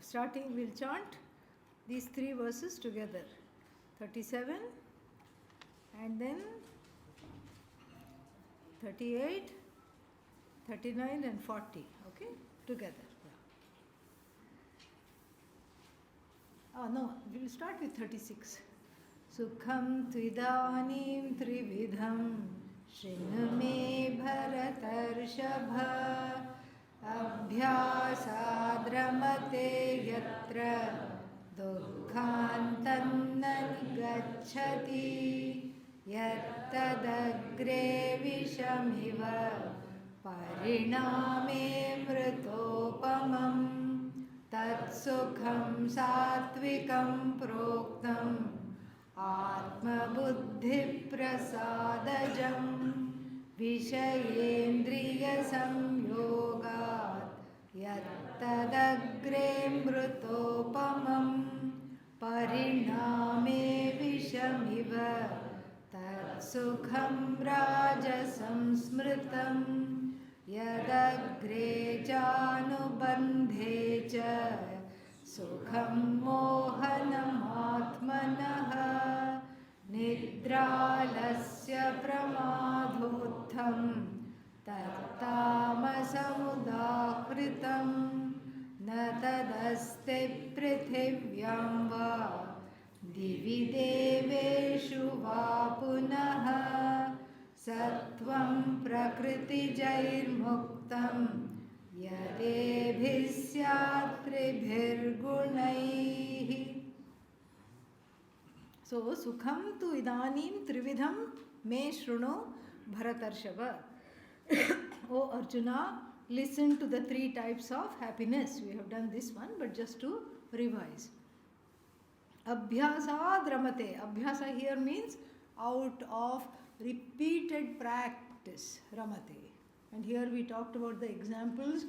starting, we'll chant these three verses together. 37 and then 38, 39 and 40. Okay? Together. Oh no, we'll start with 36. Sukham tvidanim trividham shृणु me bharatarshava abhyāsādramate yatra dukkhantanna nigacchati yattadagre vishamiva parināme mritopamam तत्सुखं सात्विकं प्रोक्तं आत्मबुद्धिप्रसादजं विषयेन्द्रियसंयोगात् यत्तदग्रे मृतोपमं परिणामे विषमिव तत्सुखं राजसंस्मृतम् यदग्रे चानुबन्धे च सुखं मोहनमात्मनः निद्रालस्य प्रमादोत्थं तत्तामसमुदाहृतं न तदस्ति पृथिव्यां वा दिवि देवेषु वा पुनः सत्वं प्रकृतिजैर्मुक्तं यदेभिः स्यात् त्रिभिर्गुणैः. So, sukham tu idanim trividham me shruno bharatarshava. O Arjuna, listen to the three types of happiness. We have done this one, but just to revise. Abhyasad ramate. Abhyasa here means out of repeated practice, ramate. And here we talked about the examples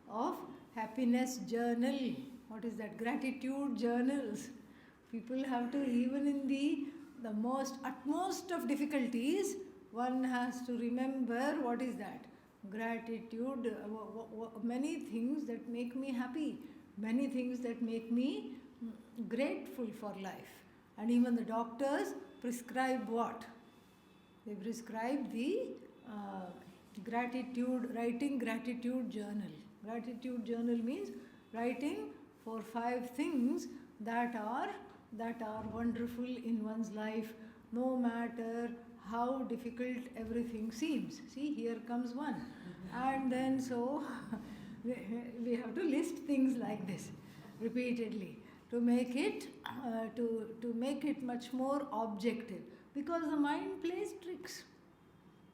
of happiness journal. What is that? Gratitude journals. People have to, even in the utmost of difficulties, one has to remember what is that? Gratitude. Many things that make me happy, many things that make me grateful for life. And even the doctors prescribe what? They prescribe the gratitude, writing gratitude journal. Gratitude journal means writing for 5 things that are wonderful in one's life, no matter how difficult everything seems. See, here comes one. And then so we have to list things like this repeatedly to make it to make it much more objective, because the mind plays tricks.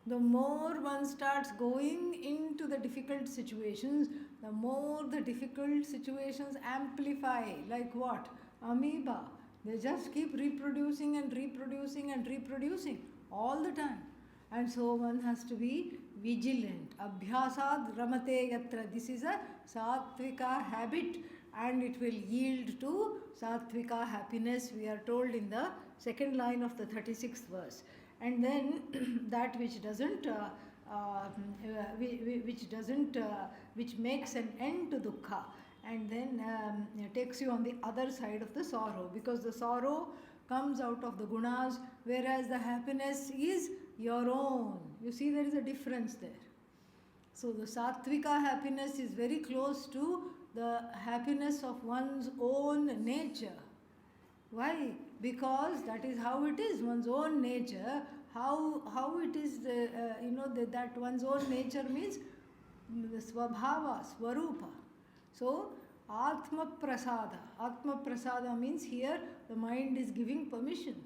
The more one starts going into the difficult situations, the more the difficult situations amplify. Like what? Amoeba. They just keep reproducing and reproducing and reproducing all the time. And so one has to be vigilant. Abhyasad ramate yatra. This is a sattvika habit, and it will yield to sattvika happiness, we are told in the second line of the 36th verse. And then that which makes an end to dukkha, and then takes you on the other side of the sorrow, because the sorrow comes out of the gunas, whereas the happiness is your own. You see, there is a difference there. So the sattvika happiness is very close to the happiness of one's own nature. Why? Because that is how it is, one's own nature. How it is, that one's own nature means the svabhava, swarupa. So, Atma Prasada. Atma Prasada means here the mind is giving permission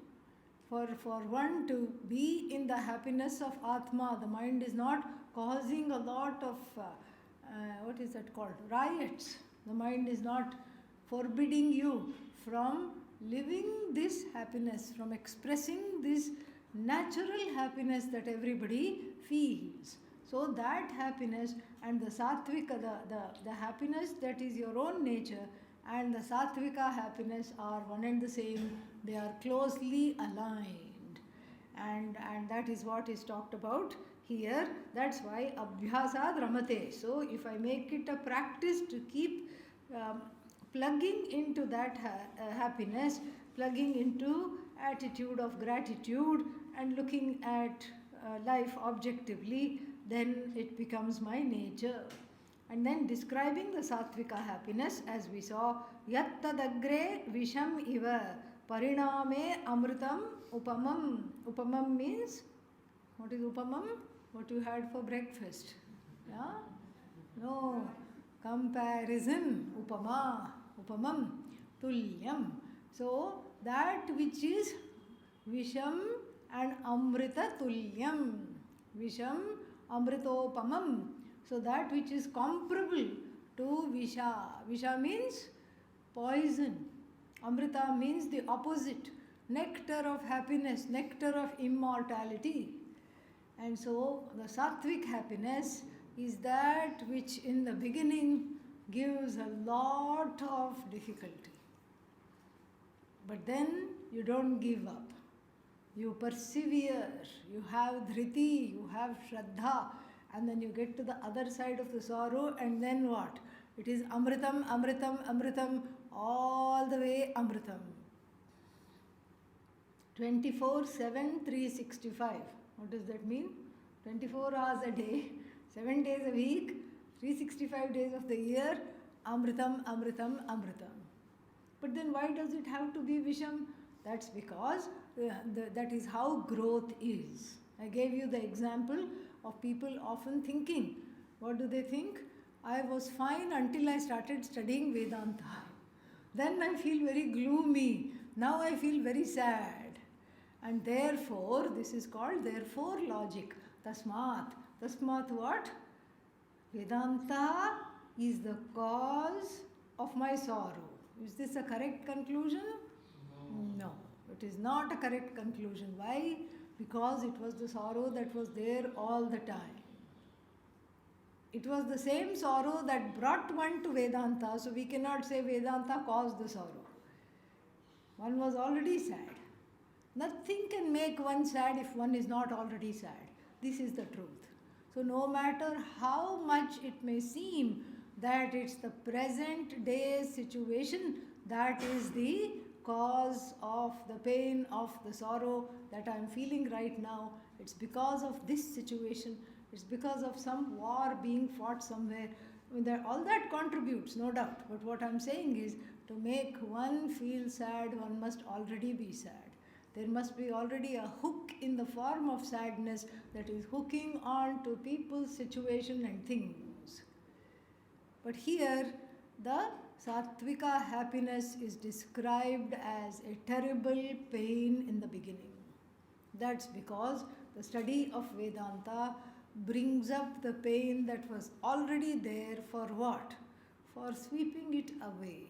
for one to be in the happiness of Atma. The mind is not causing a lot of, riots. The mind is not forbidding you from living this happiness, from expressing this natural happiness that everybody feels. So that happiness and the sattvika, the happiness that is your own nature, and the sattvika happiness are one and the same. They are closely aligned. And that is what is talked about here. That's why abhyasad ramate. So if I make it a practice to keep plugging into that happiness, plugging into attitude of gratitude and looking at life objectively, then it becomes my nature. And then describing the sattvika happiness, as we saw, yattadagre visham iva pariname amritam upamam. Upamam means, what is upamam? What you had for breakfast? Yeah? No. Comparison. Upama. Upamam. Tulyam. So, that which is visham and amrita tulyam. Visham amritopamam. So that which is comparable to Visha. Visha means poison. Amrita means the opposite. Nectar of happiness, nectar of immortality. And so the sattvic happiness is that which in the beginning gives a lot of difficulty. But then you don't give up. You persevere. You have dhriti, you have shraddha. And then you get to the other side of the sorrow, and then what? It is amritam, amritam, amritam, all the way amritam. 24/7, 365. What does that mean? 24 hours a day, 7 days a week, 365 days of the year, amritam, amritam, amritam. But then why does it have to be visham? That's because that is how growth is. I gave you the example of people often thinking. What do they think? I was fine until I started studying Vedanta. Then I feel very gloomy. Now I feel very sad. And therefore, this is called therefore logic. Tasmat. Tasmat what? Vedanta is the cause of my sorrow. Is this a correct conclusion? No. It is not a correct conclusion. Why? Because it was the sorrow that was there all the time. It was the same sorrow that brought one to Vedanta, so we cannot say Vedanta caused the sorrow. One was already sad. Nothing can make one sad if one is not already sad. This is the truth. So no matter how much it may seem that it's the present day situation that is the cause of the pain, of the sorrow that I am feeling right now, it's because of this situation, it's because of some war being fought somewhere. I mean, all that contributes, no doubt. But what I'm saying is, to make one feel sad, one must already be sad. There must be already a hook in the form of sadness that is hooking on to people's situation and things. But here, the Sattvika happiness is described as a terrible pain in the beginning. That's because the study of Vedanta brings up the pain that was already there for what? For sweeping it away.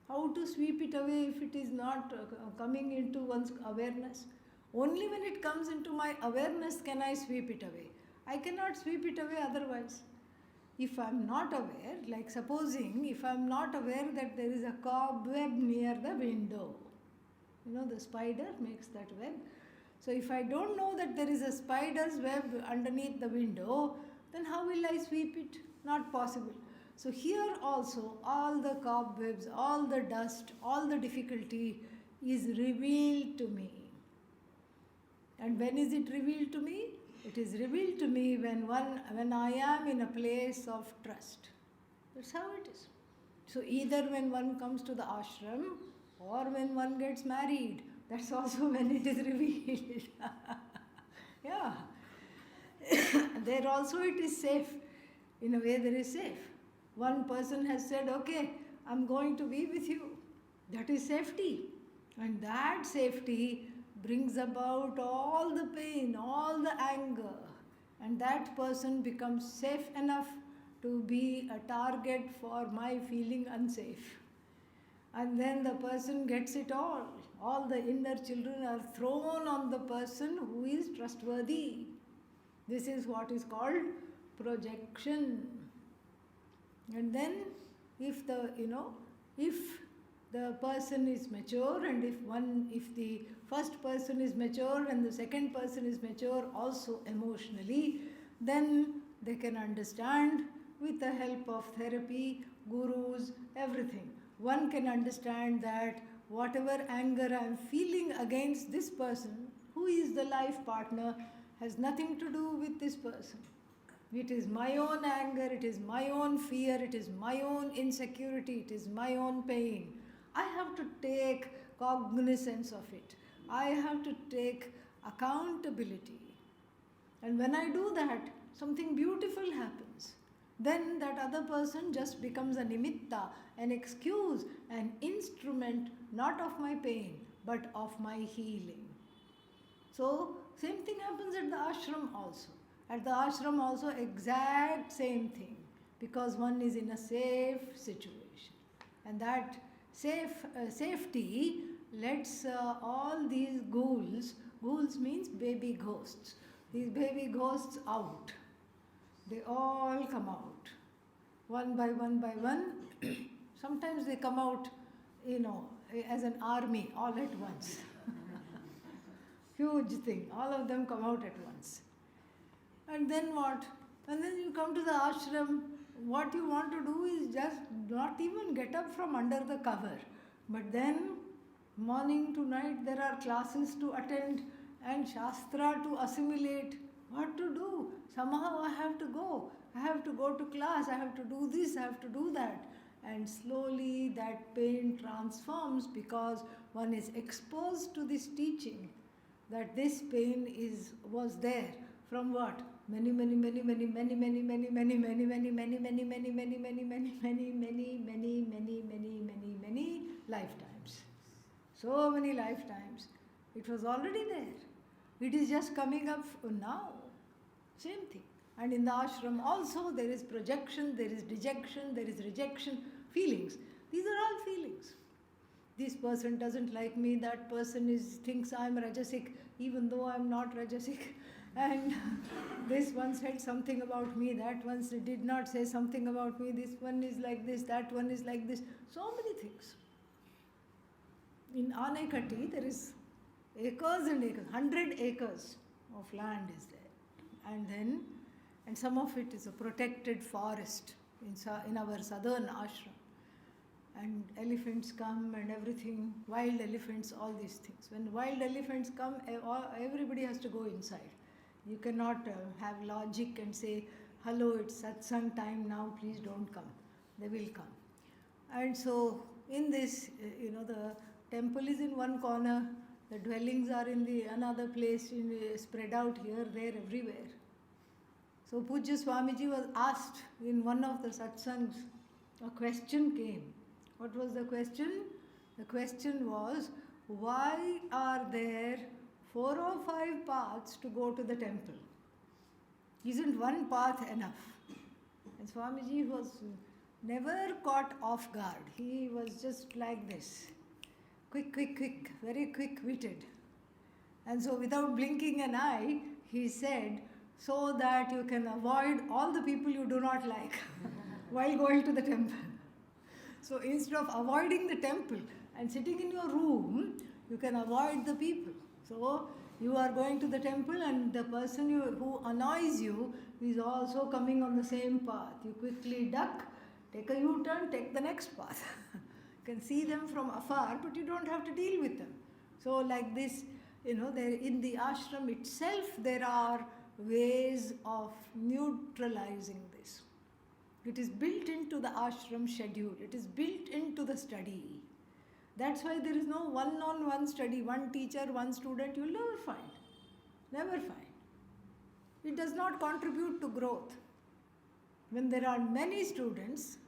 How to sweep it away if it is not coming into one's awareness? Only when it comes into my awareness can I sweep it away. I cannot sweep it away otherwise. If I am not aware, like supposing if I am not aware that there is a cobweb near the window, you know the spider makes that web. So if I don't know that there is a spider's web underneath the window, then how will I sweep it? Not possible. So here also all the cobwebs, all the dust, all the difficulty is revealed to me. And when is it revealed to me? It is revealed to me when I am in a place of trust. That's how it is. So either when one comes to the ashram or when one gets married, that's also when it is revealed. Yeah. There also it is safe. In a way there is safe. One person has said, okay, I'm going to be with you. That is safety. And that safety brings about all the pain, all the anger, and that person becomes safe enough to be a target for my feeling unsafe. And then the person gets it all the inner children are thrown on the person who is trustworthy. This is what is called projection. And then if the person is mature, and if the first person is mature and the second person is mature also emotionally, then they can understand with the help of therapy, gurus, everything, one can understand that whatever anger I am feeling against this person, who is the life partner, has nothing to do with this person. It is my own anger, it is my own fear, it is my own insecurity, it is my own pain. I have to take cognizance of it. I have to take accountability. And when I do that, something beautiful happens. Then that other person just becomes a nimitta, an excuse, an instrument not of my pain, but of my healing. So, same thing happens at the ashram also. At the ashram also, exact same thing, because one is in a safe situation. And that safety lets all these ghouls means baby ghosts, these baby ghosts out. They all come out, one by one. Sometimes they come out, as an army all at once. Huge thing, all of them come out at once. And then what? And then you come to the ashram, what you want to do is just not even get up from under the cover. But then, morning to night, there are classes to attend and shastra to assimilate. What to do? Somehow I have to go. I have to go to class. I have to do this. I have to do that. And slowly that pain transforms because one is exposed to this teaching that this pain was there from what? Many lifetimes. So many lifetimes. It was already there. It is just coming up now. Same thing. And in the ashram also there is projection, there is dejection, there is rejection, feelings. These are all feelings. This person doesn't like me, that person thinks I am rajasic, even though I am not rajasic. And this one said something about me, that one did not say something about me, this one is like this, that one is like this. So many things. In Anekati there is acres and acres, 100 acres of land is there. And some of it is a protected forest in our southern ashram. And elephants come and everything, wild elephants, all these things. When wild elephants come, everybody has to go inside. You cannot have logic and say, hello, it's satsang time now, please don't come. They will come. And so in this, the temple is in one corner, the dwellings are in the another place, spread out here, there, everywhere. So Pujya Swamiji was asked in one of the satsangs, a question came. What was the question? The question was, why are there 4 or 5 paths to go to the temple? Isn't one path enough? And Swamiji was never caught off guard. He was just like this. Quick, very quick-witted. And so without blinking an eye, he said, so that you can avoid all the people you do not like while going to the temple. So instead of avoiding the temple and sitting in your room, you can avoid the people. So you are going to the temple and the person who annoys you is also coming on the same path. You quickly duck, take a U-turn, take the next path. You can see them from afar, but you don't have to deal with them. So like this, there in the ashram itself, there are ways of neutralizing this. It is built into the ashram schedule. It is built into the study. That's why there is no one-on-one study, one teacher, one student. You will never find. Never find. It does not contribute to growth. When there are many students,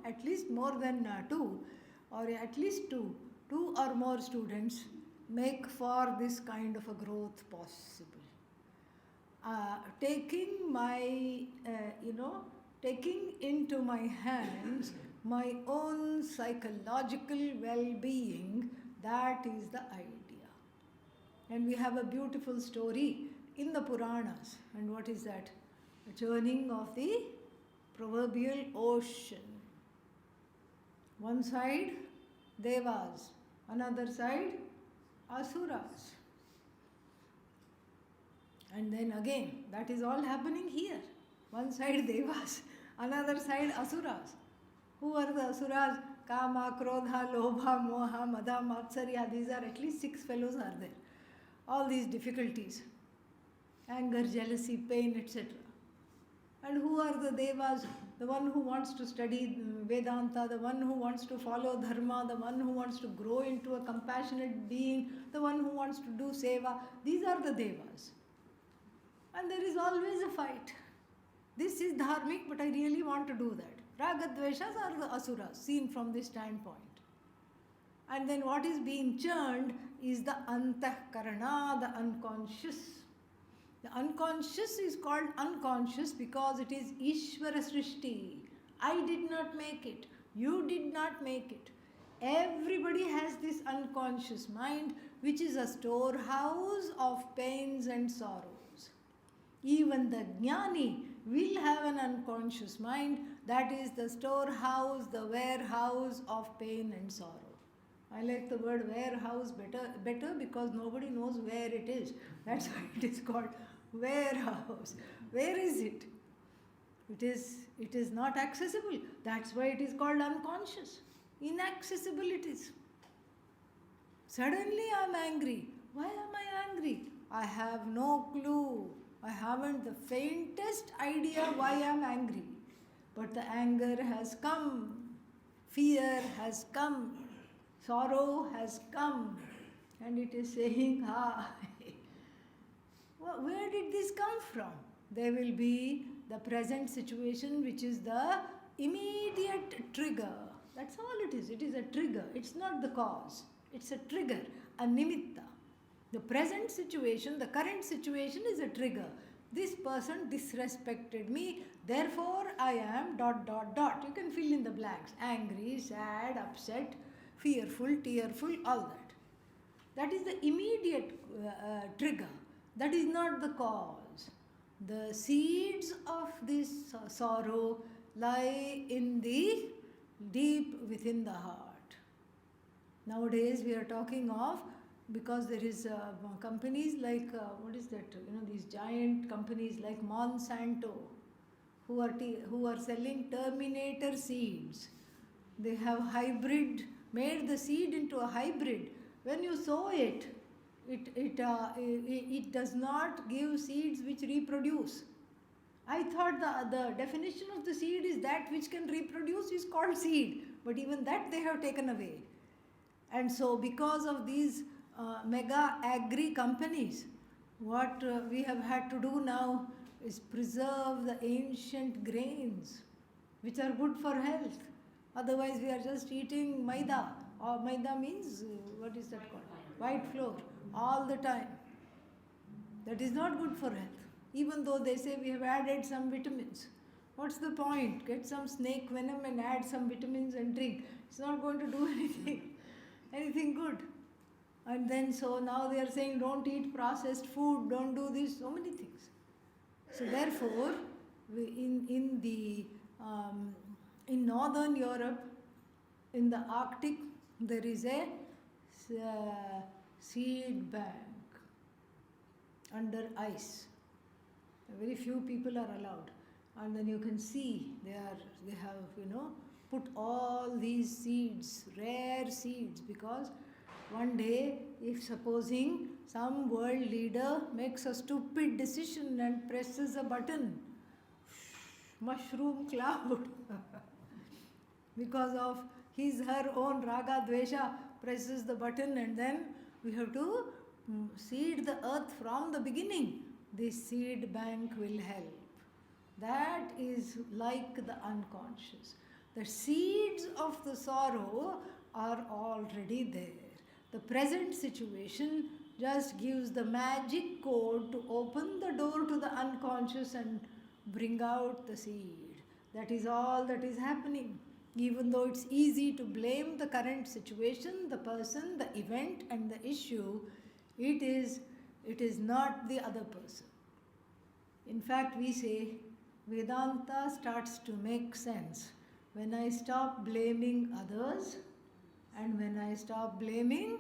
at least more than 2, or at least 2 or more students make for this kind of a growth possible. Taking into my hands my own psychological well-being, that is the idea. And we have a beautiful story in the Puranas. And what is that? The churning of the proverbial ocean. One side, Devas. Another side, Asuras. And then again, that is all happening here. One side Devas, another side Asuras. Who are the Asuras? Kama, Krodha, Lobha, Moha, Madha, Matsarya. These are at least 6 fellows are there. All these difficulties. Anger, jealousy, pain, etc. And who are the devas? The one who wants to study Vedanta, the one who wants to follow Dharma, the one who wants to grow into a compassionate being, the one who wants to do seva. These are the devas. And there is always a fight. This is dharmic, but I really want to do that. Ragadveshas are the asuras, seen from this standpoint. And then what is being churned is the antahkarana, the unconscious. The unconscious is called unconscious because it is Ishvara Srishti. I did not make it. You did not make it. Everybody has this unconscious mind, which is a storehouse of pains and sorrows. Even the jnani will have an unconscious mind, that is the storehouse, the warehouse of pain and sorrow. I like the word warehouse better because nobody knows where it is. That's why it is called warehouse. Where is it? It is not accessible. That's why it is called unconscious. Inaccessible it is. Suddenly I am angry. Why am I angry? I have no clue. I haven't the faintest idea why I am angry. But the anger has come. Fear has come. Sorrow has come. And it is saying, where did this come from? There will be the present situation, which is the immediate trigger. That's all it is. It is a trigger. It's not the cause. It's a trigger, a nimitta. The present situation, the current situation is a trigger. This person disrespected me, therefore I am ... You can fill in the blanks. Angry, sad, upset, fearful, tearful, all that. That is the immediate trigger. That is not the cause. The seeds of this sorrow lie in the deep within the heart. Nowadays we are talking of, because there is companies like, these giant companies like Monsanto, who are selling Terminator seeds. They have made the seed into a hybrid. When you sow it, it does not give seeds which reproduce. I thought the definition of the seed is that which can reproduce is called seed, but even that they have taken away. And so because of these mega agri companies, what we have had to do now is preserve the ancient grains which are good for health. Otherwise we are just eating maida, or maida means, what is that called? White flour, all the time. That is not good for health. Even though they say we have added some vitamins. What's the point? Get some snake venom and add some vitamins and drink. It's not going to do anything good. And then so now they are saying don't eat processed food, don't do this, so many things. So therefore, in Northern Europe, in the Arctic, there is a seed bank under ice. Very few people are allowed. And then you can see they have put all these seeds, rare seeds, because one day, if supposing some world leader makes a stupid decision and presses a button, mushroom cloud, because of her own raga dvesha, presses the button, and then we have to seed the earth from the beginning. This seed bank will help. That is like the unconscious. The seeds of the sorrow are already there. The present situation just gives the magic code to open the door to the unconscious and bring out the seed. That is all that is happening. Even though it's easy to blame the current situation, the person, the event and the issue, it is not the other person. In fact, we say Vedanta starts to make sense when I stop blaming others and when I stop blaming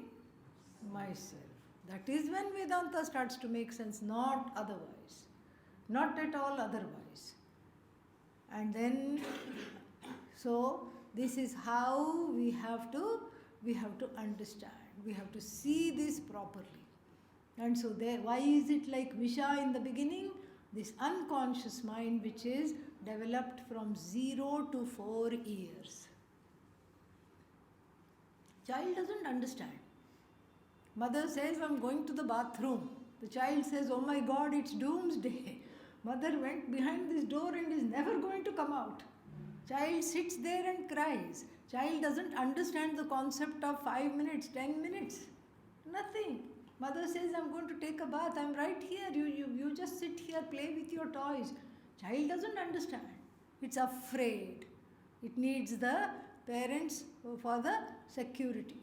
myself. That is when Vedanta starts to make sense, not otherwise. Not at all otherwise. And then, so this is how we have to understand. We have to see this properly. And so why is it like Visha in the beginning? This unconscious mind which is developed from 0 to 4 years. Child doesn't understand. Mother says, I'm going to the bathroom. The child says, oh my God, it's doomsday. Mother went behind this door and is never going to come out. Child sits there and cries. Child doesn't understand the concept of 5 minutes, 10 minutes. Nothing. Mother says, I'm going to take a bath. I'm right here. You just sit here, play with your toys. Child doesn't understand. It's afraid. It needs the parents for the security.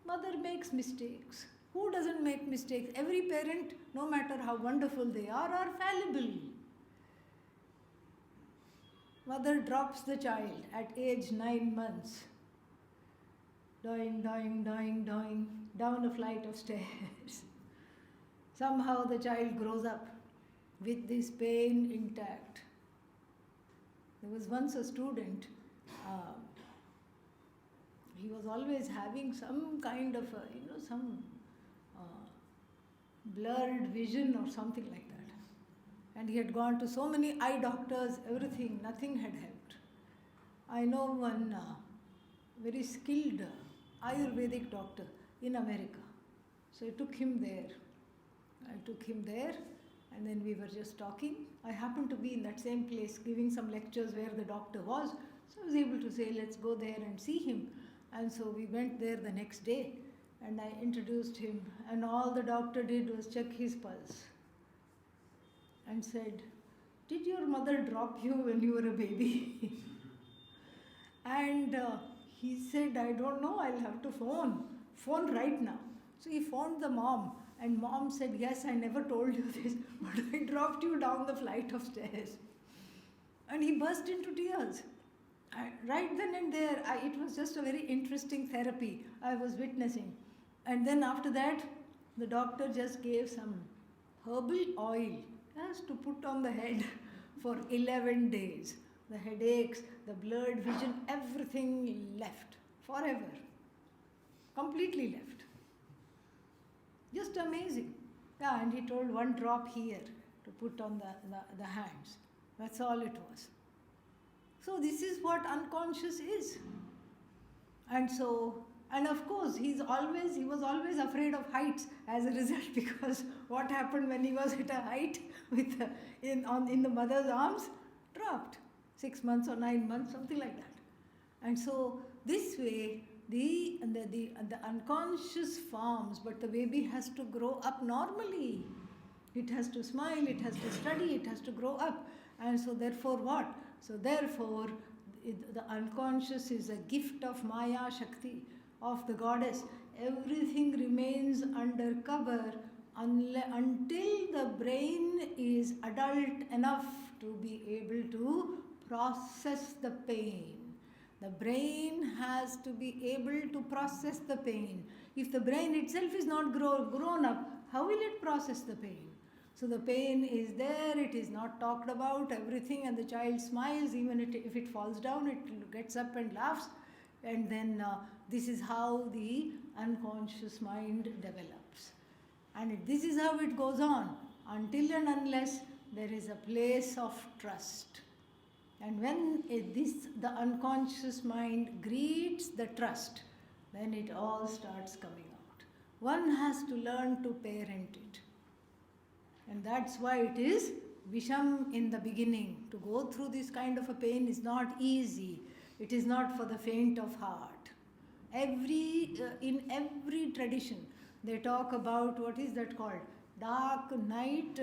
Mother makes mistakes. Who doesn't make mistakes? Every parent, no matter how wonderful they are fallible. Mother drops the child at age 9 months. Doing, down a flight of stairs. Somehow the child grows up with this pain intact. There was once a student, he was always having some kind of some blurred vision or something like that. And he had gone to so many eye doctors, everything, nothing had helped. I know one very skilled Ayurvedic doctor in America. So I took him there. And then we were just talking. I happened to be in that same place giving some lectures where the doctor was. So I was able to say, let's go there and see him. And so we went there the next day and I introduced him. And all the doctor did was check his pulse and said, did your mother drop you when you were a baby? And he said, I don't know, I'll have to phone right now. So he phoned the mom. And mom said, yes, I never told you this, but I dropped you down the flight of stairs. And he burst into tears. Right then and there, it was just a very interesting therapy I was witnessing. And then after that, the doctor just gave some herbal oil just to put on the head for 11 days. The headaches, the blurred vision, everything left forever. Completely left. Just amazing. Yeah, and he told 1 drop here to put on the hands. That's all it was. So this is what unconscious is. And of course, he was always afraid of heights as a result, because what happened when he was at a height in the mother's arms? Dropped. 6 months or 9 months, something like that. And so this way, the unconscious forms, but the baby has to grow up normally. It has to smile, it has to study, it has to grow up. And so therefore what? So therefore, the unconscious is a gift of Maya Shakti, of the goddess. Everything remains under cover until the brain is adult enough to be able to process the pain. The brain has to be able to process the pain. If the brain itself is not grown up, how will it process the pain? So the pain is there, it is not talked about, everything, and the child smiles, even if it falls down, it gets up and laughs. And then this is how the unconscious mind develops. And this is how it goes on, until and unless there is a place of trust. And when the unconscious mind greets the trust, then it all starts coming out. One has to learn to parent it. And that's why it is Visham in the beginning. To go through this kind of a pain is not easy. It is not for the faint of heart. In every tradition, they talk about, what is that called? Dark night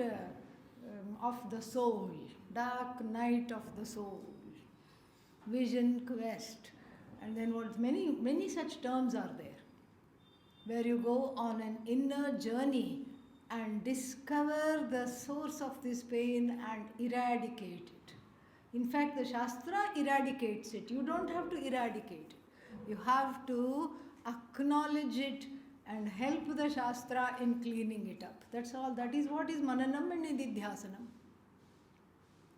of the soul. Dark night of the soul. Vision quest. And then many such terms are there, where you go on an inner journey and discover the source of this pain and eradicate it. In fact, the Shastra eradicates it. You don't have to eradicate it. You have to acknowledge it and help the Shastra in cleaning it up. That's all. That is what is Mananam and Nididhyasanam.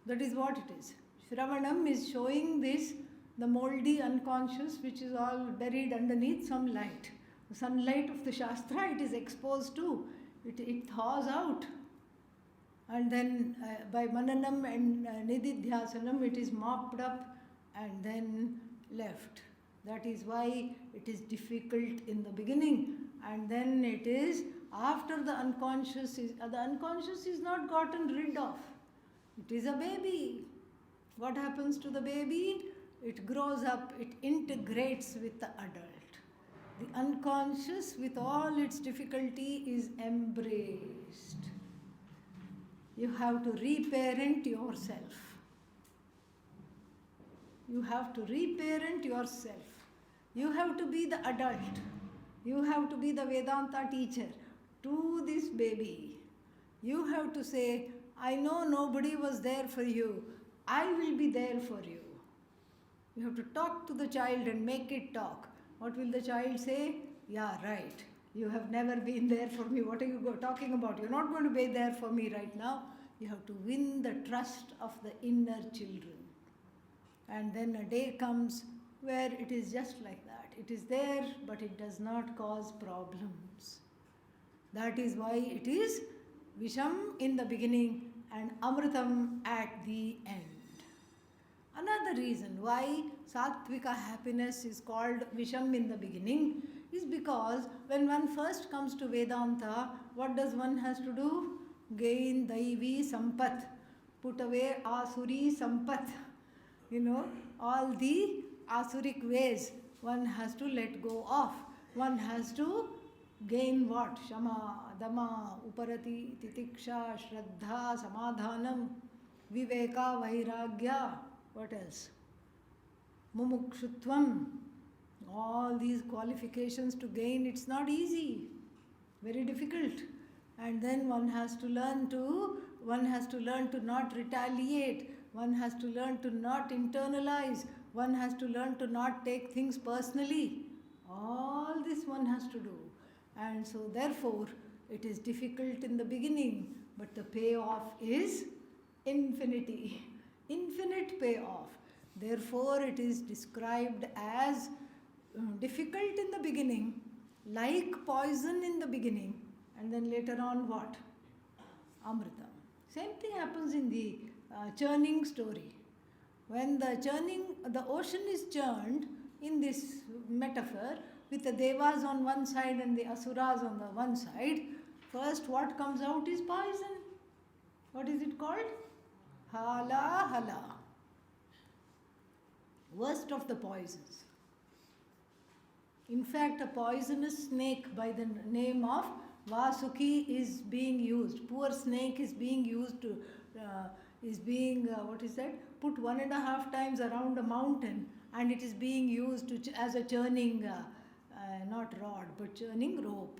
That is what it is. Shravanam is showing this the moldy unconscious, which is all buried underneath some light. The sunlight of the Shastra, it is exposed to, it thaws out. And then by Mananam and Nididhyasanam, it is mopped up and then left. That is why it is difficult in the beginning, and then it is after the unconscious is not gotten rid of. It is a baby. What happens to the baby? It grows up, it integrates with the adult. The unconscious, with all its difficulty, is embraced. You have to reparent yourself. You have to reparent yourself. You have to be the adult. You have to be the Vedanta teacher to this baby. You have to say, I know nobody was there for you. I will be there for you. You have to talk to the child and make it talk. What will the child say? Yeah, right. You have never been there for me. What are you talking about? You're not going to be there for me right now. You have to win the trust of the inner children. And then a day comes where it is just like that. It is there, but it does not cause problems. That is why it is Visham in the beginning and Amritam at the end. Another reason why Sattvika happiness is called Visham in the beginning is because when one first comes to Vedanta, what does one has to do? Gain Daivi Sampat, put away Asuri Sampat. All the Asuric ways one has to let go of. One has to gain what? Shama, Dama, Uparati, Titiksha, Shraddha, Samadhanam, Viveka, Vairagya. What else? Mumukshutvam. All these qualifications to gain, it's not easy. Very difficult. And then one has to learn to not retaliate. One has to learn to not internalize. One has to learn to not take things personally. All this one has to do. And so therefore, it is difficult in the beginning, but the payoff is infinity. Infinite payoff. Therefore, it is described as difficult in the beginning, like poison in the beginning, and then later on what? Amrita. Same thing happens in the churning story. When the ocean is churned in this metaphor, with the devas on one side and the asuras on the one side, first what comes out is poison. What is it called? Hala hala. Worst of the poisons. In fact, a poisonous snake by the name of Vasuki is being used. Poor snake is being used to, put 1.5 times around a mountain, and it is being used as a churning, not rod, but churning rope.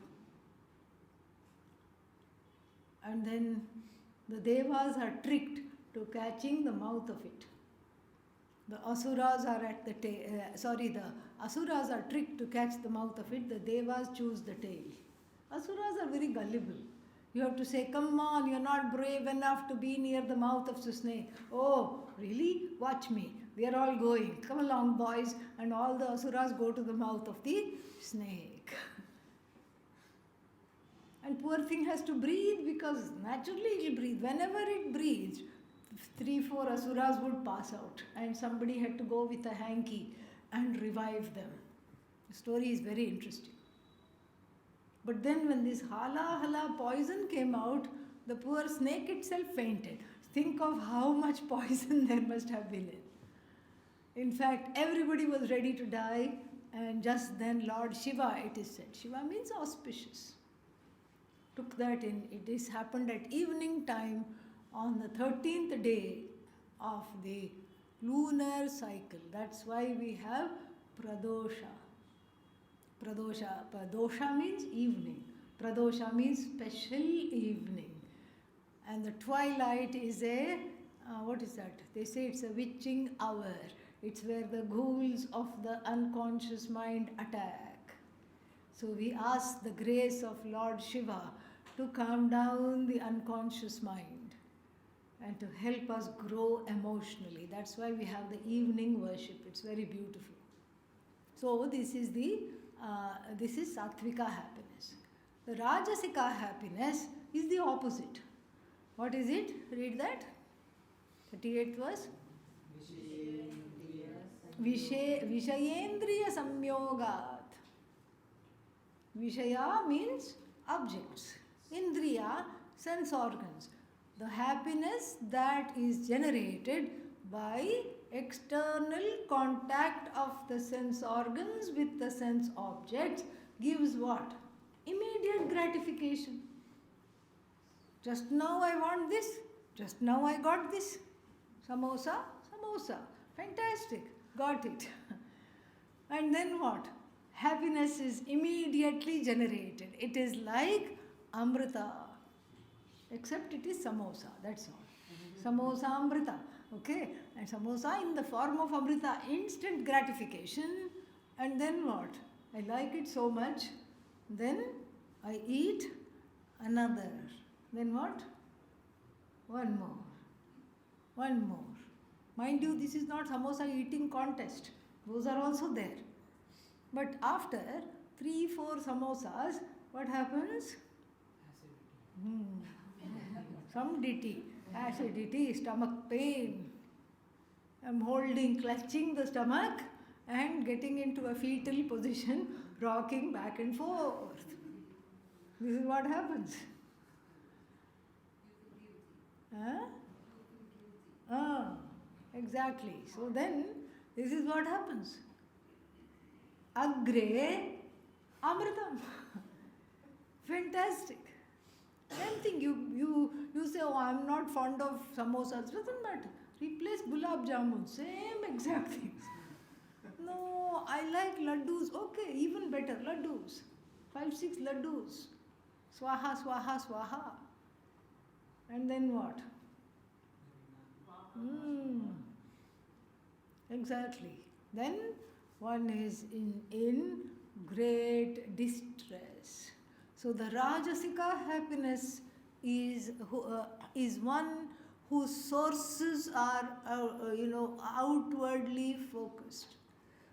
And then the devas are tricked to catching the mouth of it. The asuras are the asuras are tricked to catch the mouth of it. The devas choose the tail. Asuras are very gullible. You have to say, come on, you're not brave enough to be near the mouth of the snake. Oh, really? Watch me. We are all going. Come along, boys. And all the asuras go to the mouth of the snake. And poor thing has to breathe, because naturally it will breathe. Whenever it breathes, 3-4 asuras would pass out, and somebody had to go with a hanky and revive them. The story is very interesting. But then when this hala hala poison came out, the poor snake itself fainted. Think of how much poison there must have been in. In fact, everybody was ready to die, and just then Lord Shiva, it is said, Shiva means auspicious, took that in. It is happened at evening time on the 13th day of the lunar cycle. That's why we have Pradosha. Pradosha means evening. Pradosha means special evening. And the twilight is what is that? They say it's a witching hour. It's where the ghouls of the unconscious mind attack. So we ask the grace of Lord Shiva to calm down the unconscious mind. and to help us grow emotionally. That's why we have the evening worship. It's very beautiful. So this is Sattvika happiness. The Rajasika happiness is the opposite. What is it? Read that. 38th verse. Vishayendriya samyogat. Vishaya means objects. Indriya, sense organs. The happiness that is generated by external contact of the sense organs with the sense objects gives what? Immediate gratification. Just now I want this. Just now I got this. Samosa, samosa. Fantastic. Got it. And then what? Happiness is immediately generated. It is like Amrita. Except it is samosa. That's all. Samosa Amrita. Okay? And samosa in the form of Amrita. Instant gratification. And then what? I like it so much. Then I eat another. Then what? One more. One more. Mind you, this is not samosa eating contest. Those are also there. But after 3-4 samosas, what happens? Some ditty. Acidity, stomach pain. I'm clutching the stomach and getting into a fetal position, rocking back and forth. This is what happens. Exactly. So then, this is what happens. Agre Amritam. Fantastic. Same thing. You say, oh, I'm not fond of samosas. Doesn't matter. Replace gulab jamun. Same exact things. No, I like laddus. Okay, even better. Laddus. 5-6 laddus. Swaha, swaha, swaha. And then what? Exactly. Then one is in great distress. So the Rajasika happiness is one whose sources are outwardly focused,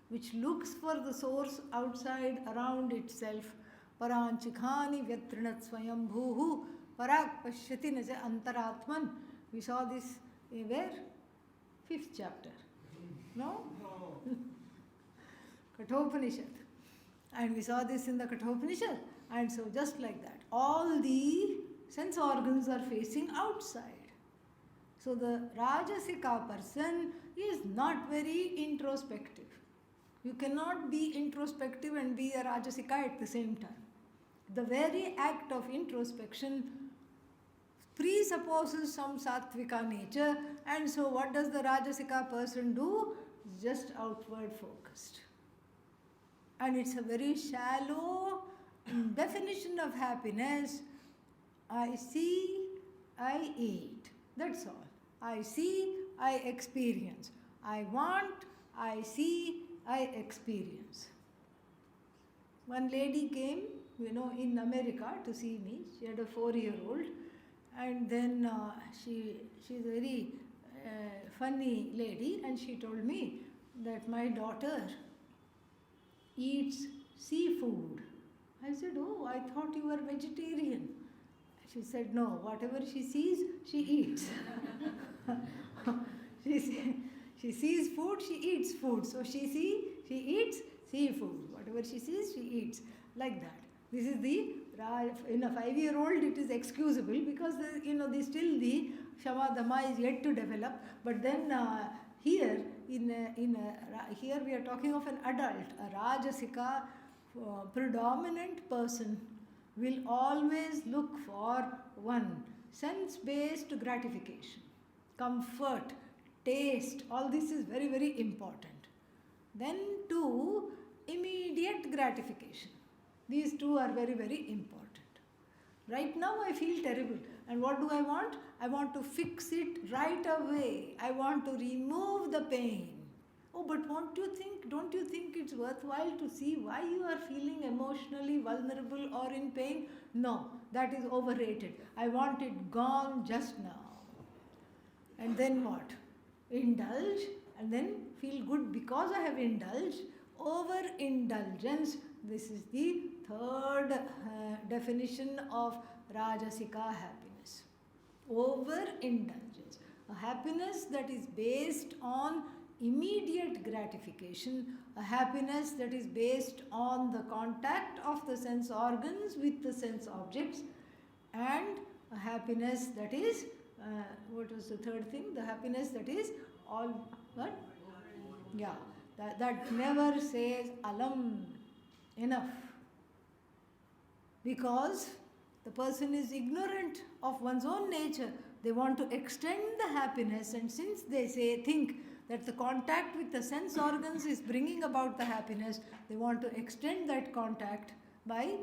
which looks for the source outside around itself. Paranchikhani vyatrinat swayambhuhu parak pashyati naja antaratman. We saw this where? 5th chapter. No? Kathopanishad. And we saw this in the Kathopanishad. And so just like that, all the sense organs are facing outside. So the Rajasika person is not very introspective. You cannot be introspective and be a Rajasika at the same time. The very act of introspection presupposes some Sattvika nature, and so what does the Rajasika person do? Just outward focused. And it's a very shallow definition of happiness. I see, I eat. That's all. I see, I experience. I want, I see, I experience. One lady came, in America to see me. She had a 4-year-old. And then she's a very funny lady, and she told me that my daughter eats seafood. I said, oh, I thought you were vegetarian. She said, no, whatever she sees, she eats. She sees food, she eats food. So she eats seafood. Whatever she sees, she eats. Like that. This is in a 5-year-old it is excusable because still the Shama Dhamma is yet to develop. But then here here we are talking of an adult, a Rajasika predominant person will always look for one, sense-based gratification, comfort, taste, all this is very, very important. Then 2, immediate gratification. These 2 are very, very important. Right now I feel terrible. And what do I want? I want to fix it right away. I want to remove the pain. Oh, but don't you think it's worthwhile to see why you are feeling emotionally vulnerable or in pain? No, that is overrated. I want it gone just now. And then what? Indulge and then feel good because I have indulged. Overindulgence. This is the third definition of Rajasika happiness. Overindulgence. A happiness that is based on immediate gratification, a happiness that is based on the contact of the sense organs with the sense objects, and a happiness that is, what was the third thing? The happiness that is all, what? Yeah, that never says alam, enough. Because the person is ignorant of one's own nature. They want to extend the happiness, and since they think that the contact with the sense organs is bringing about the happiness, they want to extend that contact by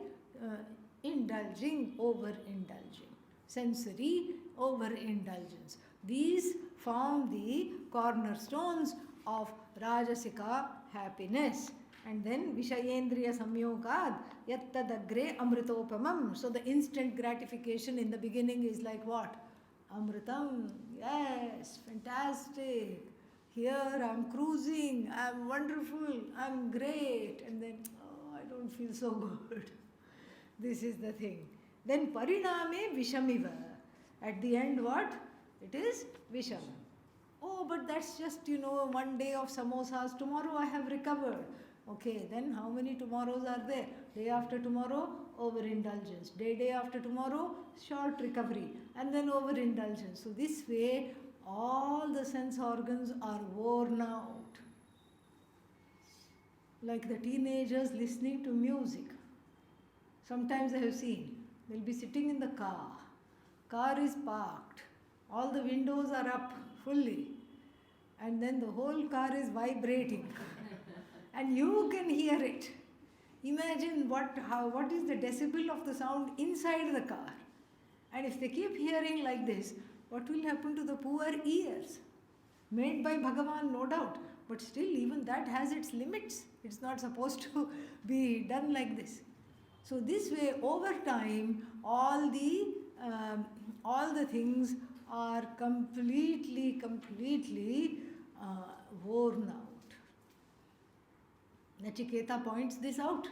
indulging, overindulging. Sensory overindulgence. These form the cornerstones of Rajasika happiness. And then Vishayendriya Samyogad Yattadagre Amritopamam. So the instant gratification in the beginning is like what? Amritam. Yes, fantastic. Here I'm cruising, I'm wonderful, I'm great. And then, oh, I don't feel so good. This is the thing. Then Pariname Vishamiva. At the end what? It is Visham. Oh, but that's just, 1 day of samosas. Tomorrow I have recovered. Okay, then how many tomorrows are there? Day after tomorrow, overindulgence. Day after tomorrow, short recovery. And then overindulgence. So this way, all the sense organs are worn out. Like the teenagers listening to music. Sometimes I have seen, they'll be sitting in the car. Car is parked. All the windows are up fully. And then the whole car is vibrating. And you can hear it. Imagine what is the decibel of the sound inside the car. And if they keep hearing like this, what will happen to the poor ears? Made by Bhagavan, no doubt. But still, even that has its limits. It's not supposed to be done like this. So this way, over time, all the things are completely worn out. Nachiketa points this out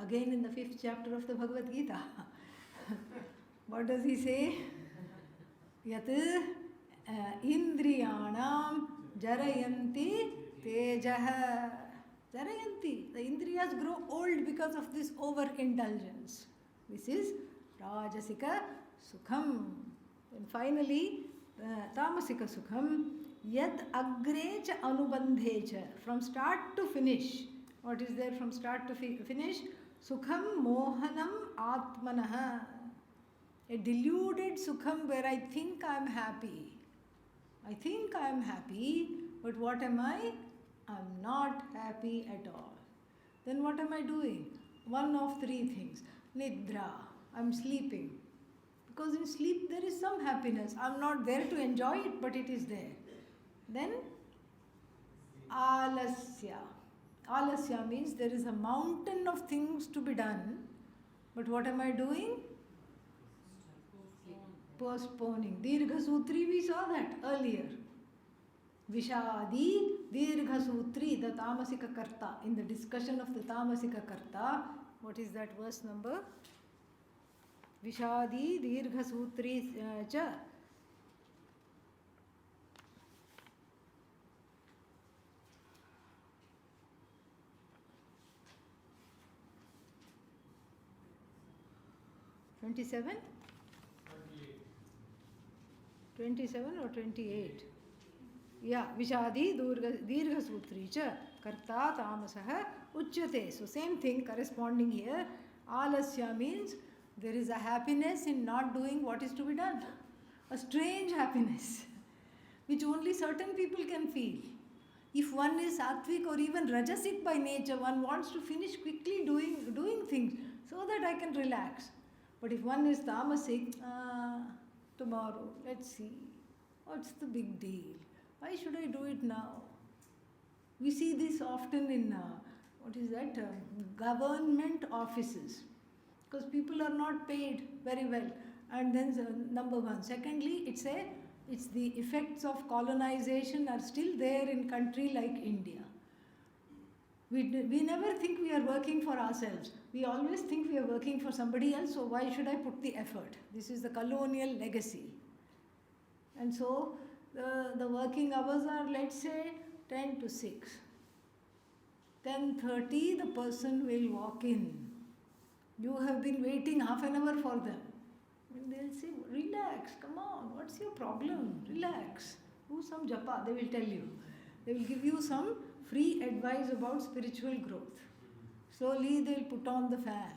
again in the 5th chapter of the Bhagavad Gita. What does he say? Yat indriyanam jarayanti tejah. Jarayanti. The indriyas grow old because of this overindulgence. This is Rajasika Sukham. And finally, Tamasika Sukham. Yat agre cha anubandhe cha. From start to finish. What is there from start to finish? Sukham mohanam atmanaha. A deluded sukham where I think I am happy. I think I am happy, but what am I? I am not happy at all. Then what am I doing? One of 3 things. Nidra. I am sleeping. Because in sleep there is some happiness. I am not there to enjoy it, but it is there. Then alasya. Alasya means there is a mountain of things to be done, but what am I doing? Postponing. Dirgha Sutri, we saw that earlier. Vishadi Dirgha Sutri, the Tamasika Karta. In the discussion of the Tamasika Karta, what is that verse number? Vishadi Dirgha Sutri cha. $27? 27 or 28? Yeah, Vishadi Dirgha Sutri cha Karta Tamasaha Uchyate. So same thing corresponding here. Alasya means there is a happiness in not doing what is to be done. A strange happiness which only certain people can feel. If one is sattvic or even rajasic by nature, one wants to finish quickly doing things so that I can relax. But if one is tamasic, tomorrow, let's see. What's the big deal? Why should I do it now? We see this often in, government offices. Because people are not paid very well. And then number one. Secondly, it's a It's the effects of colonization are still there in country like India. We never think we are working for ourselves. We always think we are working for somebody else, so why should I put the effort? This is the colonial legacy. And so the working hours are, let's say, 10 to 6. 10:30 the person will walk in. You have been waiting half an hour for them. And they'll say, relax, come on, what's your problem? Relax. Do some japa, they will tell you. They will give you some free advice about spiritual growth. Slowly they'll put on the fan.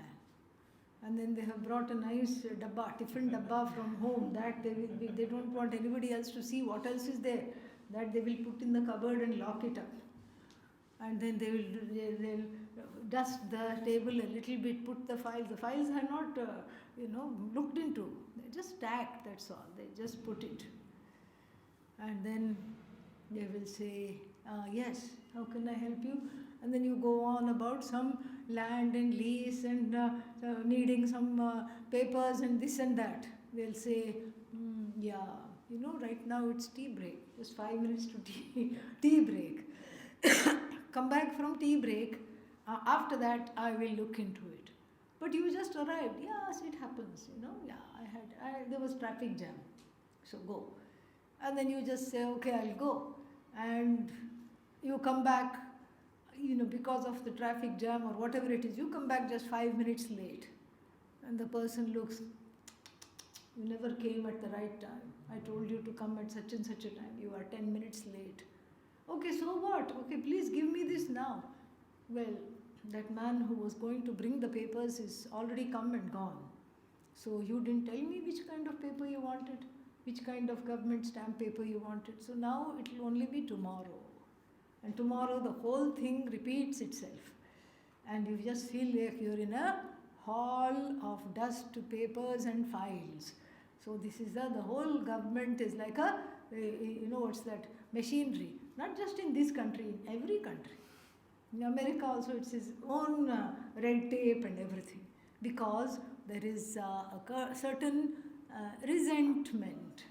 And then they have brought a nice dabba, tiffin dabba from home that they don't want anybody else to see what else is there. That they will put in the cupboard and lock it up. And then they'll dust the table a little bit, put the files. The files are not, looked into. They're just stacked, that's all. They just put it. And then they will say, yes, how can I help you? And then you go on about some land and lease and needing some papers and this and that. They'll say, yeah, right now it's tea break. Just 5 minutes to tea break. Come back from tea break. After that, I will look into it. But you just arrived. Yes, it happens. Yeah, there was traffic jam. So go. And then you just say, okay, I'll go. And you come back, because of the traffic jam or whatever it is, you come back just 5 minutes late. And the person looks, you never came at the right time. I told you to come at such and such a time. You are 10 minutes late. Okay, so what? Okay, please give me this now. Well, that man who was going to bring the papers is already come and gone. So you didn't tell me which kind of paper you wanted, which kind of government stamp paper you wanted. So now it will only be tomorrow. And tomorrow the whole thing repeats itself. And you just feel like you're in a hall of dust, papers and files. So this is the whole government is like a, what's that, machinery. Not just in this country, in every country. In America also it's its own red tape and everything. Because there is a certain resentment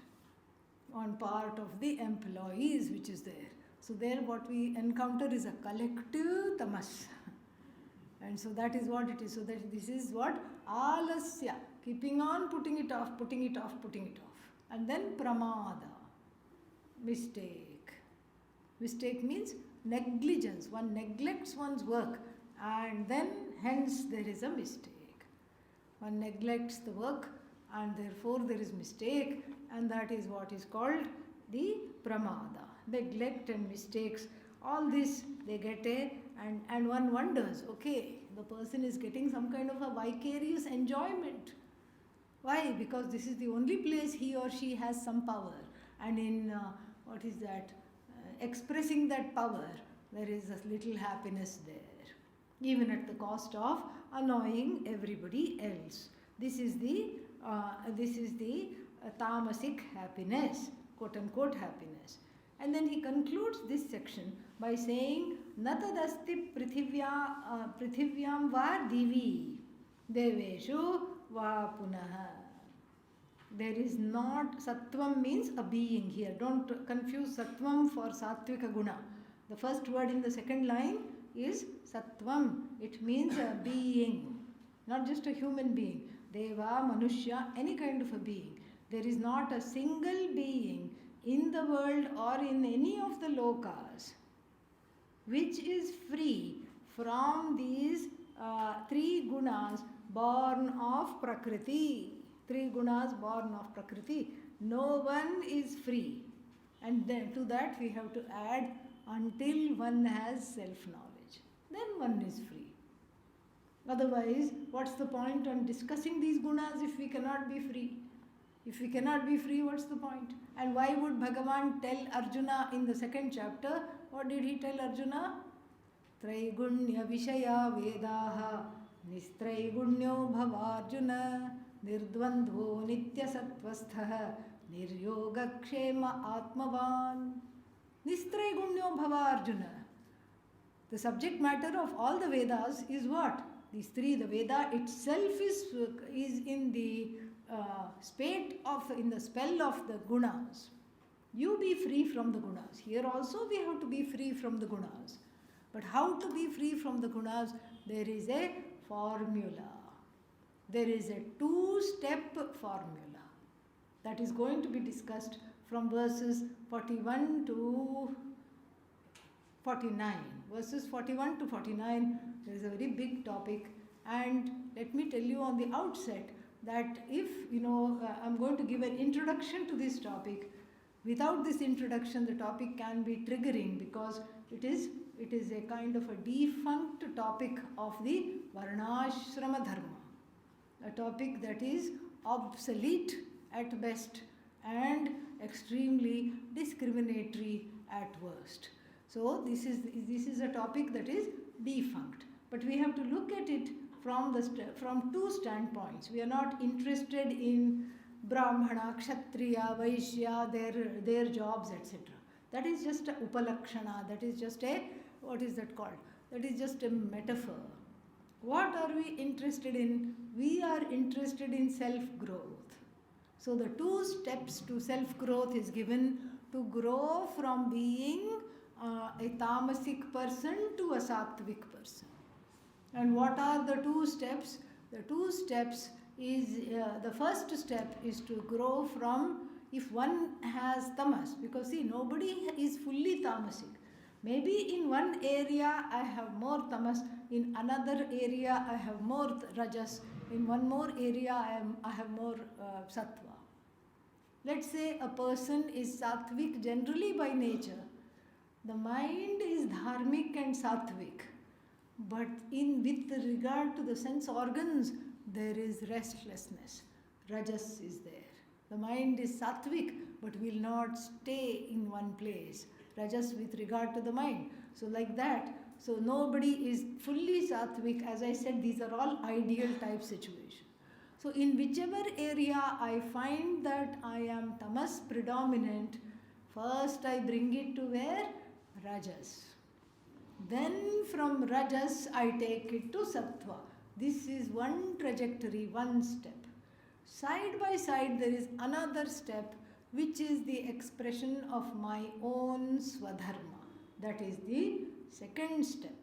on part of the employees which is there. So there what we encounter is a collective tamas. And so that is what it is. So that this is what alasya, keeping on putting it off, putting it off, putting it off. And then pramada, mistake. Mistake means negligence. One neglects one's work and then hence there is a mistake. One neglects the work and therefore there is mistake, and that is what is called the pramada. Neglect and mistakes, all this they get and one wonders, okay, the person is getting some kind of a vicarious enjoyment. Why? Because this is the only place he or she has some power, and in expressing that power, there is a little happiness there, even at the cost of annoying everybody else. This is the tamasic happiness, quote unquote happiness. And then he concludes this section by saying, Natadasti prithivyam va divi deveshu va punaha. There is not, sattvam means a being here. Don't confuse sattvam for sattvika guna. The first word in the second line is sattvam. It means a being, not just a human being. Deva, manushya, any kind of a being. There is not a single being in the world or in any of the lokas which is free from these three gunas born of Prakriti. 3 gunas born of Prakriti. No one is free. And then to that we have to add until one has self-knowledge. Then one is free. Otherwise, what's the point on discussing these gunas if we cannot be free? If we cannot be free, what's the point? And why would Bhagavan tell Arjuna in the second chapter? What did he tell Arjuna? Traigunya vishaya vedaha nistraigunya bhavarjuna nirdvandvo nitya sattvastha niryogakshema atmavan. Nistraigunya bhavarjuna. The subject matter of all the Vedas is what? These three. The Veda itself is in the spate of, in the spell of the gunas. You be free from the gunas. Here also we have to be free from the gunas. But how to be free from the gunas? There is a formula. There is a 2-step formula that is going to be discussed from verses 41 to 49. Verses 41 to 49, there is a very big topic, and let me tell you on the outset that if, I'm going to give an introduction to this topic. Without this introduction, the topic can be triggering because it is a kind of a defunct topic of the Varnashrama Dharma. A topic that is obsolete at best and extremely discriminatory at worst. So this is a topic that is defunct. But we have to look at it from 2 standpoints. We are not interested in Brahmana, Kshatriya, Vaishya, their jobs, etc. That is just a upalakshana. That is just a, what is that called? That is just a metaphor. What are we interested in? We are interested in self-growth. So the 2 steps to self-growth is given to grow from being a tamasic person to a sattvic person. And what are the 2 steps? The 2 steps is, the first step is to grow from, if one has tamas, because see, nobody is fully tamasic. Maybe in one area I have more tamas, in another area I have more rajas, in one more area I have more sattva. Let's say a person is sattvic generally by nature. The mind is dharmic and sattvic, but with regard to the sense organs, there is restlessness. Rajas is there. The mind is sattvic, but will not stay in one place. Rajas with regard to the mind. So like that. So nobody is fully sattvic. As I said, these are all ideal type situations. So in whichever area I find that I am tamas predominant, first I bring it to where? Rajas. Then from rajas I take it to sattva. This is one trajectory, one step. Side by side there is another step, which is the expression of my own swadharma. That is the second step.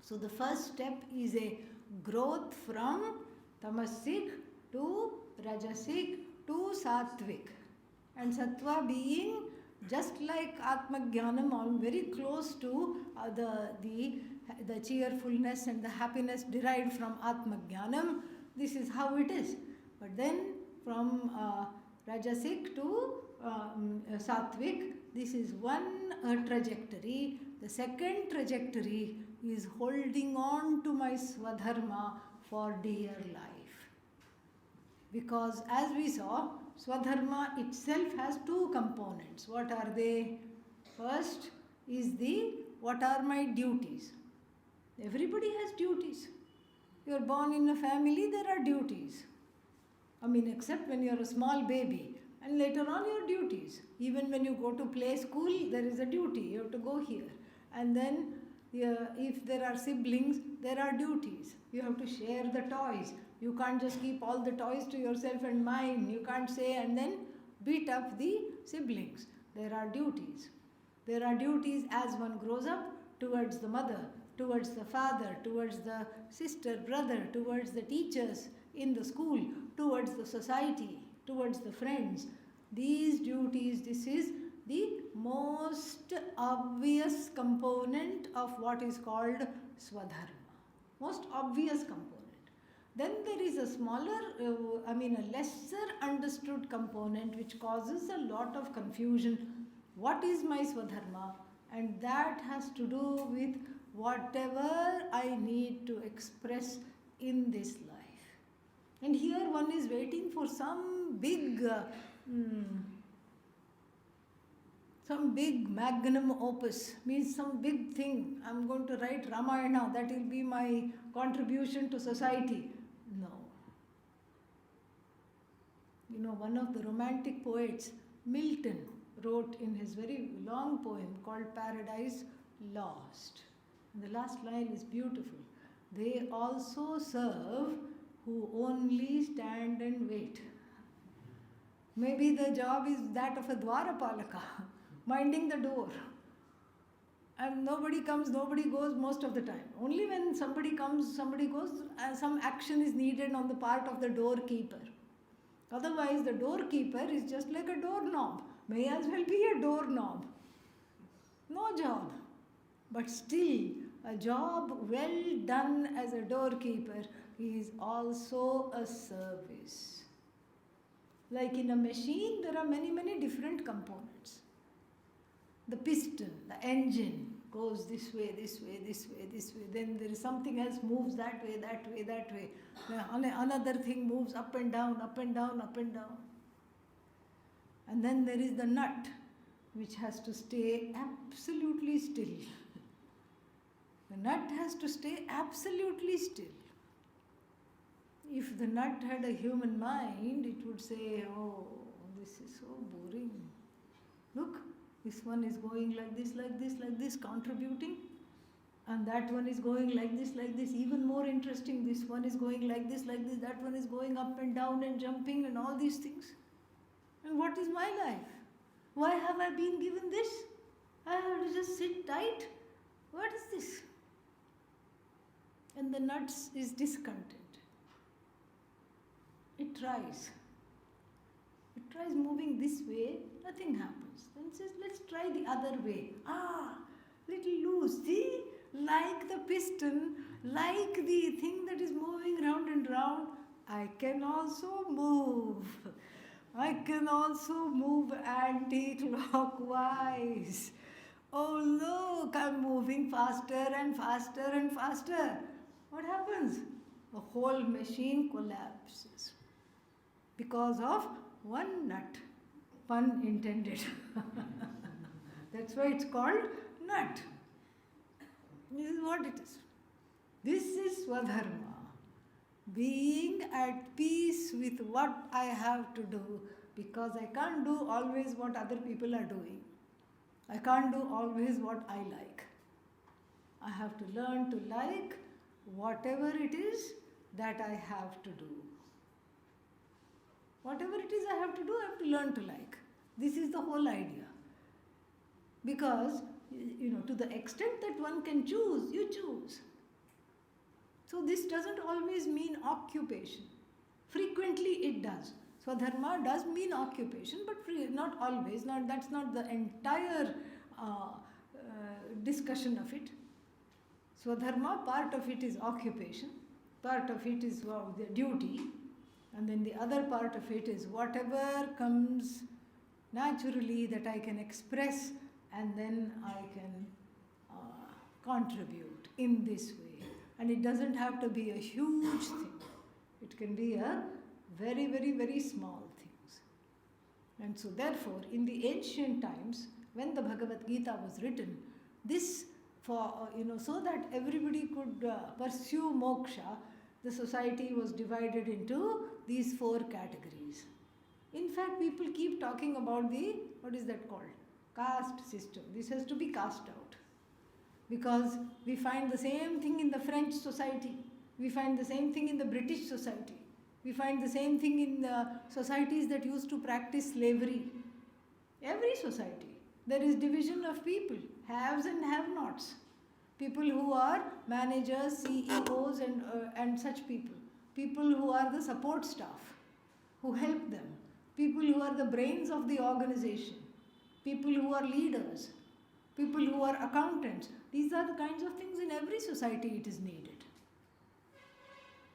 So the first step is a growth from tamasic to rajasic to sattvic. And sattva being just like Atmajnanam, all very close to the cheerfulness and the happiness derived from Atmajnanam. This is how it is. But then from Rajasic to Sattvic, this is one trajectory. The second trajectory is holding on to my Swadharma for dear life. Because as we saw, Swadharma itself has 2 components. What are they? First is what are my duties? Everybody has duties. You are born in a family, there are duties. Except when you are a small baby. And later on your duties. Even when you go to play school, there is a duty. You have to go here. And then if there are siblings, there are duties. You have to share the toys. You can't just keep all the toys to yourself and mine. You can't say and then beat up the siblings. There are duties. There are duties as one grows up towards the mother, towards the father, towards the sister, brother, towards the teachers in the school, towards the society, towards the friends. These duties, this is the most obvious component of what is called Swadharma. Most obvious component. Then there is a smaller, a lesser understood component which causes a lot of confusion. What is my Swadharma? And that has to do with whatever I need to express in this life. And here one is waiting for some big magnum opus, means some big thing. I'm going to write Ramayana, that will be my contribution to society. No. One of the romantic poets, Milton, wrote in his very long poem called Paradise Lost. And the last line is beautiful. They also serve who only stand and wait. Maybe the job is that of a Dwarapalaka, minding the door. And nobody comes, nobody goes most of the time. Only when somebody comes, somebody goes, some action is needed on the part of the doorkeeper. Otherwise, the doorkeeper is just like a doorknob. May as well be a doorknob. No job. But still, a job well done as a doorkeeper is also a service. Like in a machine, there are many, many different components. The piston, the engine goes this way, this way, this way, this way. Then there is something else moves that way, that way, that way. Another thing moves up and down, up and down, up and down. And then there is the nut, which has to stay absolutely still. The nut has to stay absolutely still. If the nut had a human mind, it would say, oh, this is so boring. Look, this one is going like this, like this, like this, contributing. And that one is going like this, even more interesting. This one is going like this, that one is going up and down and jumping and all these things. And what is my life? Why have I been given this? I have to just sit tight? What is this? And the nuts is discontent. It tries. It tries moving this way, nothing happens. Then it says, let's try the other way. Little loose. See, like the piston, like the thing that is moving round and round, I can also move. I can also move anti-clockwise. Oh look, I'm moving faster and faster and faster. What happens? The whole machine collapses because of one nut. Pun intended. That's why it's called nut. This is what it is. This is Swadharma. Being at peace with what I have to do, because I can't do always what other people are doing. I can't do always what I like. I have to learn to like whatever it is that I have to do. Whatever it is I have to do, I have to learn to like. This is the whole idea. Because, to the extent that one can choose, you choose. So this doesn't always mean occupation. Frequently it does. Swadharma does mean occupation, but not always. That's not the entire discussion of it. Swadharma, part of it is occupation, part of it is the duty, and then the other part of it is whatever comes naturally that I can express, and then I can contribute in this way. And it doesn't have to be a huge thing. It can be a very, very, very small things. And so therefore, in the ancient times, when the Bhagavad Gita was written, this so that everybody could pursue moksha, the society was divided into these 4 categories. In fact, people keep talking about what is that called? Caste system. This has to be cast out. Because we find the same thing in the French society. We find the same thing in the British society. We find the same thing in the societies that used to practice slavery. Every society. There is division of people, haves and have-nots. People who are managers, CEOs and such people. People who are the support staff, who help them. People who are the brains of the organization. People who are leaders. People who are accountants. These are the kinds of things in every society it is needed.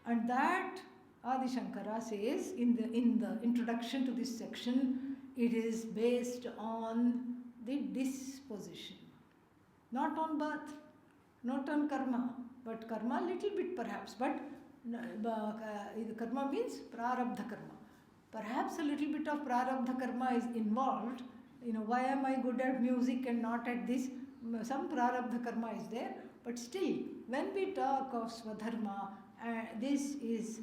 And that Adi Shankara says in the introduction to this section, it is based on the disposition. Not on birth, not on karma, but karma little bit perhaps, but karma means prarabdha karma. Perhaps a little bit of prarabdha karma is involved. Why am I good at music and not at this? Some prarabdha karma is there, but still, when we talk of Swadharma, this is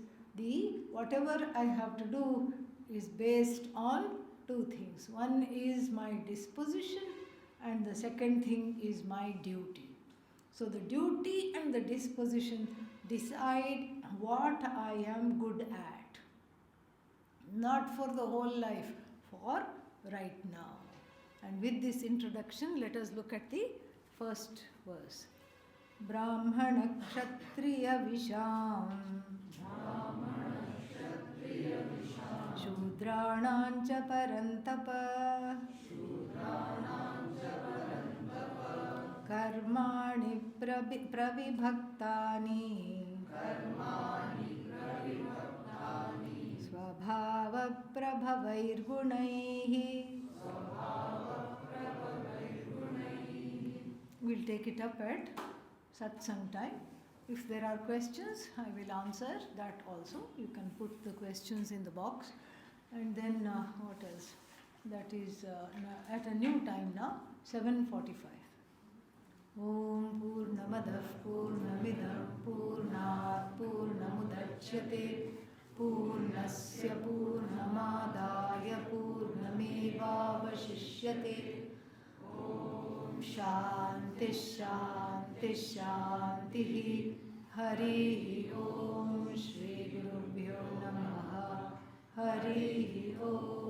whatever I have to do is based on 2 things. One is my disposition, and the second thing is my duty. So the duty and the disposition decide what I am good at. not for the whole life, for right now. And with this introduction, let us look at the first verse. Brahmana Kshatriya Visham Shudranancha Parantapa Karmani Pravibhaktani Swabhava Prabhavairgunaihi. We'll take it up at satsang time. If there are questions, I will answer that also. You can put the questions in the box. And then what else? That is at a new time now, 7:45. Om Purnamadah Purnamidam Purnat Purnamudachyate Purnasya Purnamadaya Purnamevavashishyate. Om Shanti Shanti Shanti. Hari Om Shri Gurubhyo Namaha. Hari Om.